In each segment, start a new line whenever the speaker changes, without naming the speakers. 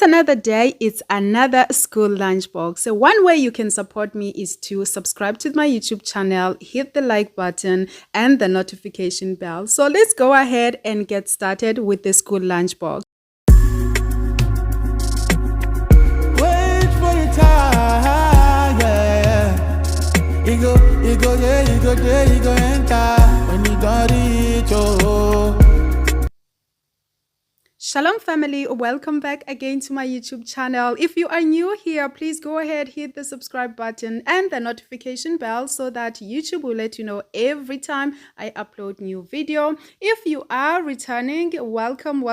another day. It's another school lunchbox. So one way you can support me is to subscribe to my YouTube channel, hit the like button and the notification bell. So let's go ahead and get started with the school lunchbox.
Wait for the time, yeah. You go enter when you don't reach, oh.
Shalom family, welcome back again to my YouTube channel. If you are new here, please go ahead, hit the subscribe button and the notification bell so that YouTube will let you know every time I upload new video. If you are returning, welcome.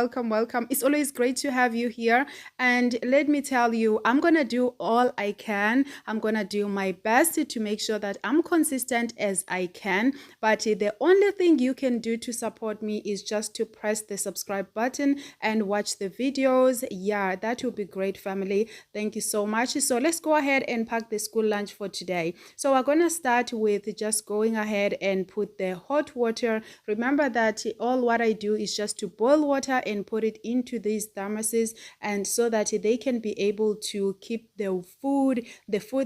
It's always great to have you here, and let me tell you, I'm gonna do all I can. I'm gonna do my best to make sure that I'm consistent as I can, but the only thing you can do to support me is just to press the subscribe button and watch the videos. Yeah, that will be great, family. Thank you so much. So let's go ahead and pack the school lunch for today. So we're gonna start with just going ahead and put the hot water. Remember that all what I do is just to boil water and put it into these thermoses, and so that they can be able to keep the food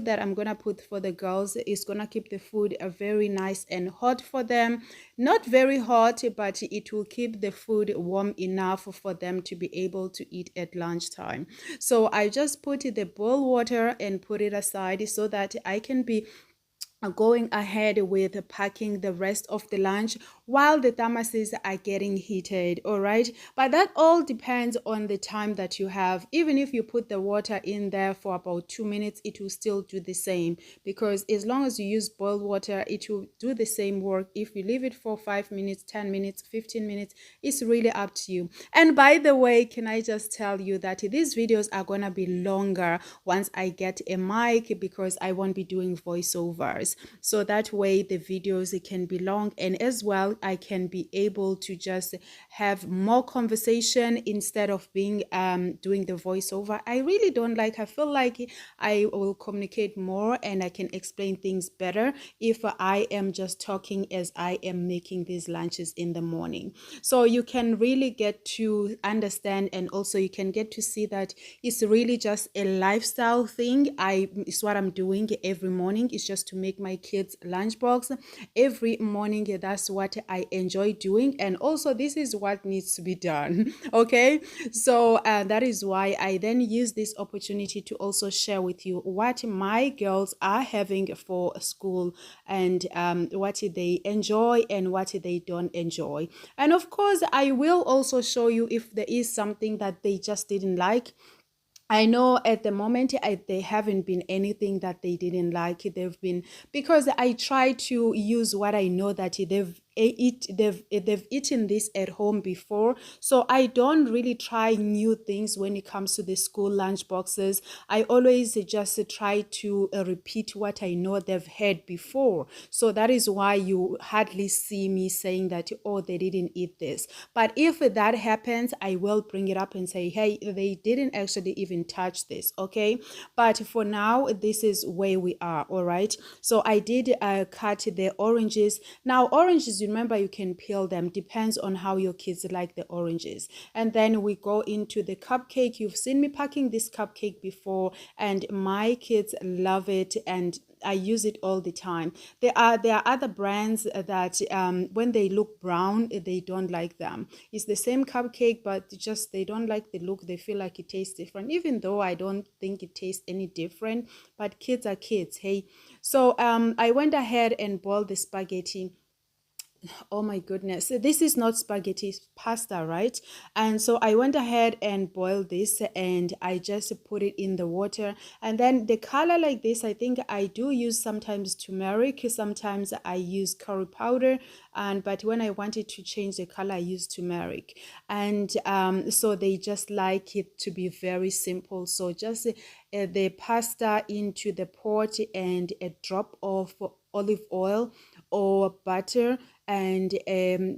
that I'm gonna put for the girls is gonna keep the food very nice and hot for them. Not very hot, but it will keep the food warm enough for them to be able to eat at lunchtime. So I just put the boiled water and put it aside so that I can be going ahead with packing the rest of the lunch while the thermoses are getting heated. All right, but that all depends on the time that you have. Even if you put the water in there for about 2 minutes, it will still do the same, because as long as you use boiled water, it will do the same work. If you leave it for 5 minutes, 10 minutes, 15 minutes, it's really up to you. And by the way, can I just tell you that these videos are gonna be longer once I get a mic, because I won't be doing voiceovers. So that way the videos can be long, and as well I can be able to just have more conversation instead of being doing the voiceover. I really don't like, I feel like I will communicate more and I can explain things better if I am just talking as I am making these lunches in the morning. So you can really get to understand, and also you can get to see that it's really just a lifestyle thing. It's what I'm doing every morning. It's just to make my kids lunchbox every morning. That's what I enjoy doing, and also this is what needs to be done. Okay, so that is why I then use this opportunity to also share with you what my girls are having for school, and what they enjoy and what they don't enjoy. And of course I will also show you if there is something that they just didn't like. I know at the moment they haven't been anything that they didn't like. They've been, because I try to use what I know that they've eaten this at home before. So I don't really try new things when it comes to the school lunch boxes. I always just try to repeat what I know they've had before. So that is why you hardly see me saying that, oh, they didn't eat this. But if that happens, I will bring it up and say, hey, they didn't actually even touch this. Okay, but for now this is where we are. All right, so I did cut the oranges. Now oranges, remember, you can peel them, depends on how your kids like the oranges. And then we go into the cupcake. You've seen me packing this cupcake before, and my kids love it, and I use it all the time. There are other brands that when they look brown, they don't like them. It's the same cupcake, but just they don't like the look. They feel like it tastes different, even though I don't think it tastes any different. But kids are kids, hey. So I went ahead and boiled the spaghetti. Oh my goodness, this is not spaghetti, it's pasta, right? And so I went ahead and boiled this, and I just put it in the water. And then the color like this, I think I do use sometimes turmeric, sometimes I use curry powder, and but when I wanted to change the color, I use turmeric. And so they just like it to be very simple. So just the pasta into the pot, and a drop of olive oil or butter, and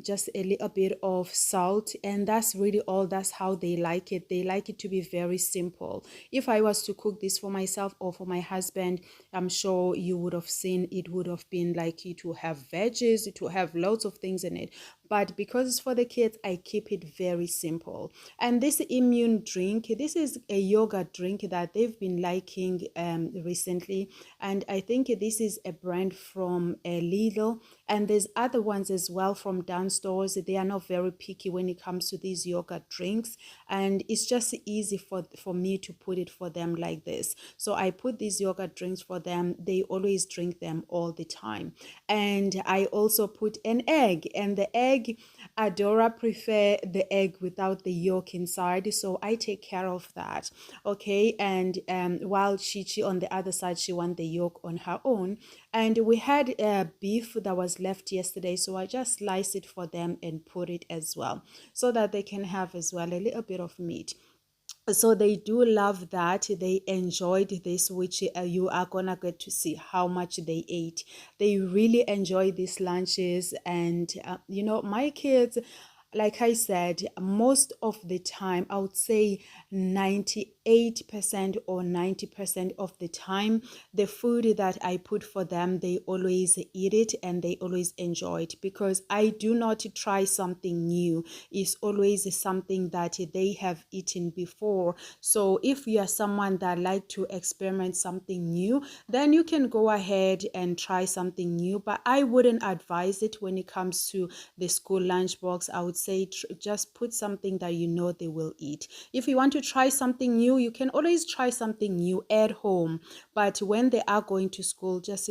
just a little bit of salt, and that's really all. That's how they like it. They like it to be very simple. If I was to cook this for myself or for my husband, I'm sure you would have seen it would have been like it to have veggies, to have lots of things in it. but because it's for the kids, I keep it very simple. And this immune drink, this is a yogurt drink that they've been liking recently, and I think this is a brand from Lidl, and there's other ones as well from down stores. They are not very picky when it comes to these yogurt drinks, and it's just easy for me to put it for them like this. So I put these yogurt drinks for them. They always drink them all the time. And I also put an egg, and the egg, Adora prefer the egg without the yolk inside, so I take care of that. Okay, and while Chichi on the other side, she want the yolk on her own. And we had beef that was left yesterday, so I just slice it for them and put it as well, so that they can have as well a little bit of meat. So they do love that. They enjoyed this, which you are gonna get to see how much they ate. They really enjoy these lunches. And my kids, like I said, most of the time, I would say 98% or 90% of the time, the food that I put for them, they always eat it and they always enjoy it, because I do not try something new. It's always something that they have eaten before. So if you are someone that like to experiment something new, then you can go ahead and try something new. But I wouldn't advise it when it comes to the school lunchbox. I would say just put something that you know they will eat. If you want to try something new, you can always try something new at home. But when they are going to school, just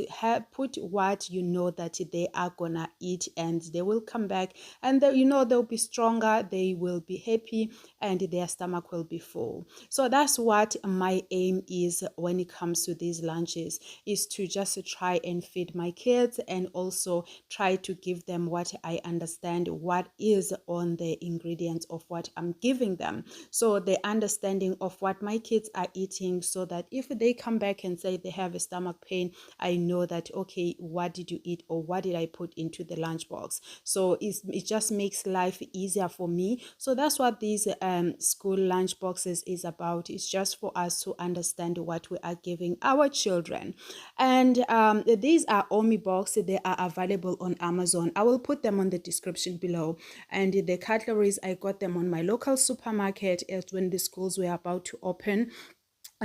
put what you know that they are gonna eat, and they will come back, and they'll be stronger, they will be happy, and their stomach will be full. So that's what my aim is when it comes to these lunches, is to just try and feed my kids, and also try to give them what I understand what is on the ingredients of what I'm giving them. So the understanding of what my kids are eating, so that if they come back and say they have a stomach pain, I know that, okay, what did you eat, or what did I put into the lunchbox? So it just makes life easier for me. So that's what these school lunch boxes is about. It's just for us to understand what we are giving our children. And these are Omi boxes. They are available on Amazon. I will put them on the description below. And the cutleries, I got them on my local supermarket as when the schools were about to open,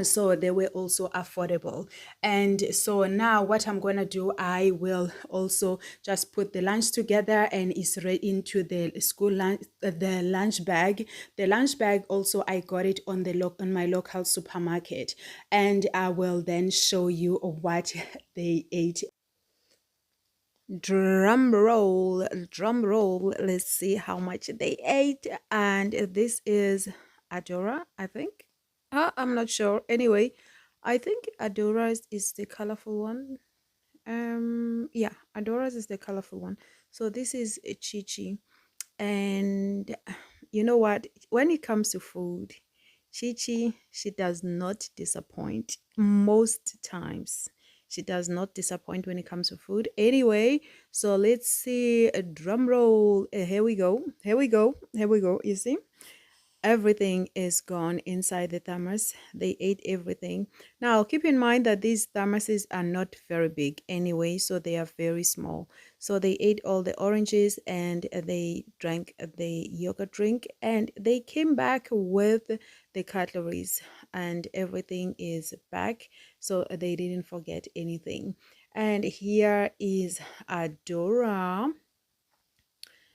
so they were also affordable. And so now what I'm going to do, I will also just put the lunch together, and it's right into the school lunch, the lunch bag. The lunch bag also, I got it on on my local supermarket, and I will then show you what they ate. Drum roll, drum roll. Let's see how much they ate. And this is Adora, I think. I'm not sure. Anyway, I think Adora's is the colorful one. Yeah, Adora's is the colorful one. So this is a Chi Chi. And you know what? When it comes to food, Chi Chi, she does not disappoint most times. She does not disappoint when it comes to food. Anyway, so let's see a drum roll. Here we go. Here we go. Here we go. You see? Everything is gone inside the thermos. They ate everything. Now keep in mind that these thermoses are not very big anyway, so they are very small. So they ate all the oranges, and they drank the yogurt drink, and they came back with the cutleries, and everything is back, so they didn't forget anything. And here is Adora.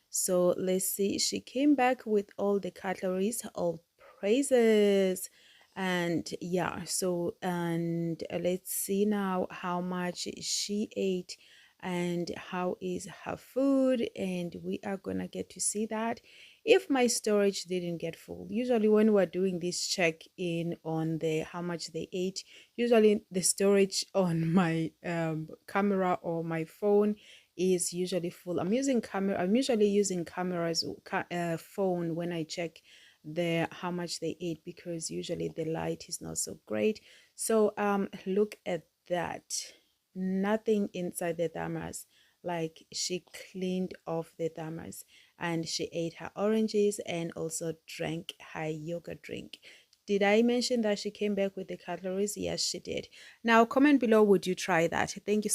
So let's see, she came back with all the cutleries, all praises. And yeah, so, and let's see now how much she ate and how is her food, and we are gonna get to see that if my storage didn't get full. Usually when we're doing this check in on the how much they ate, usually the storage on my camera or my phone is usually full. I'm usually using camera's phone when I check the how much they ate, because usually the light is not so great. So look at that. Nothing inside the thermos. Like, she cleaned off the thermos, and she ate her oranges and also drank her yogurt drink. Did I mention that she came back with the calories? Yes, she did. Now comment below, would you try that? Thank you.